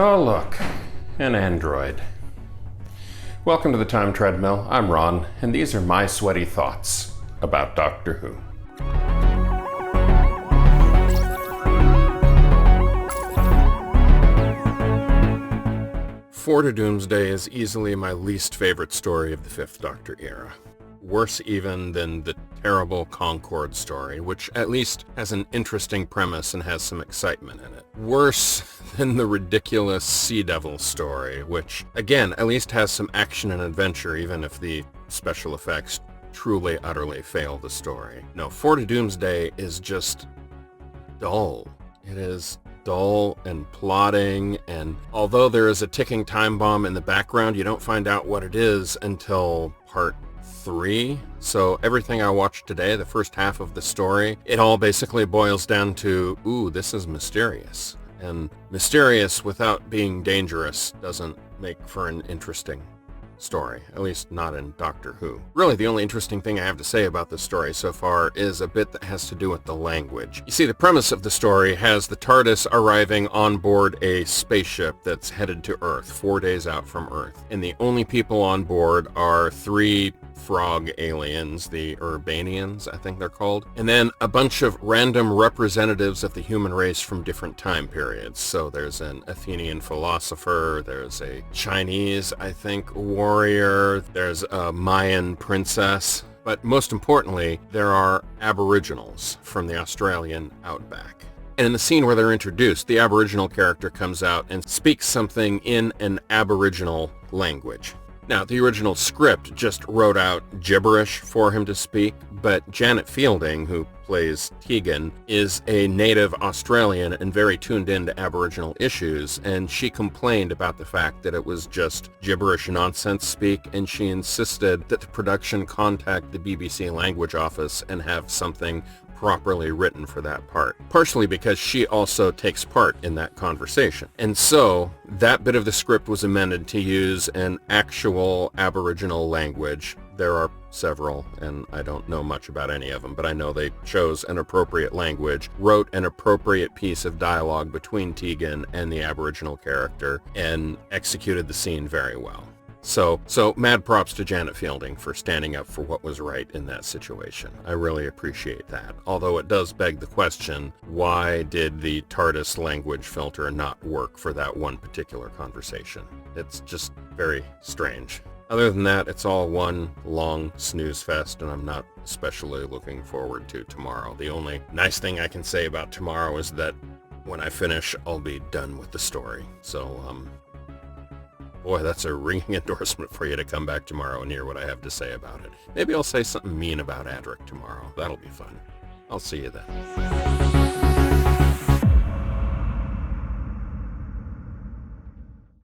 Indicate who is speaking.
Speaker 1: Oh look, an android. Welcome to the Time Treadmill. I'm Ron, and these are my sweaty thoughts about Doctor Who. To Doomsday is easily my least favorite story of the Fifth Doctor era. Worse even than the terrible Concord story, which at least has an interesting premise and has some excitement in it. Worse than the ridiculous Sea Devil story, which, again, at least has some action and adventure, even if the special effects truly, utterly fail the story. No, To Doomsday is just dull. It is dull and plodding, and although there is a ticking time bomb in the background, you don't find out what it is until part 3. So everything I watched today, the first half of the story, it all basically boils down to, ooh, this is mysterious. And mysterious without being dangerous doesn't make for an interesting story, at least not in Doctor Who. Really, the only interesting thing I have to say about this story so far is a bit that has to do with the language. You see, the premise of the story has the TARDIS arriving on board a spaceship that's headed to Earth, 4 days out from Earth. And the only people on board are 3 frog aliens, the Urbanians, I think they're called, and then a bunch of random representatives of the human race from different time periods. So there's an Athenian philosopher, there's a Chinese, I think, warrior, there's a Mayan princess, but most importantly, there are Aboriginals from the Australian outback. And in the scene where they're introduced, the Aboriginal character comes out and speaks something in an Aboriginal language. Now, the original script just wrote out gibberish for him to speak, but Janet Fielding, who plays Tegan, is a native Australian and very tuned into Aboriginal issues, and she complained about the fact that it was just gibberish nonsense speak, and she insisted that the production contact the BBC language office and have something properly written for that part, partially because she also takes part in that conversation. And so that bit of the script was amended to use an actual Aboriginal language. There are several, and I don't know much about any of them, but I know they chose an appropriate language, wrote an appropriate piece of dialogue between Tegan and the Aboriginal character, and executed the scene very well. So mad props to Janet Fielding for standing up for what was right in that situation. I really appreciate that. Although it does beg the question, why did the TARDIS language filter not work for that one particular conversation? It's just very strange. Other than that, it's all one long snooze fest, and I'm not especially looking forward to tomorrow. The only nice thing I can say about tomorrow is that when I finish, I'll be done with the story. So, boy, that's a ringing endorsement for you to come back tomorrow and hear what I have to say about it. Maybe I'll say something mean about Adric tomorrow. That'll be fun. I'll see you then.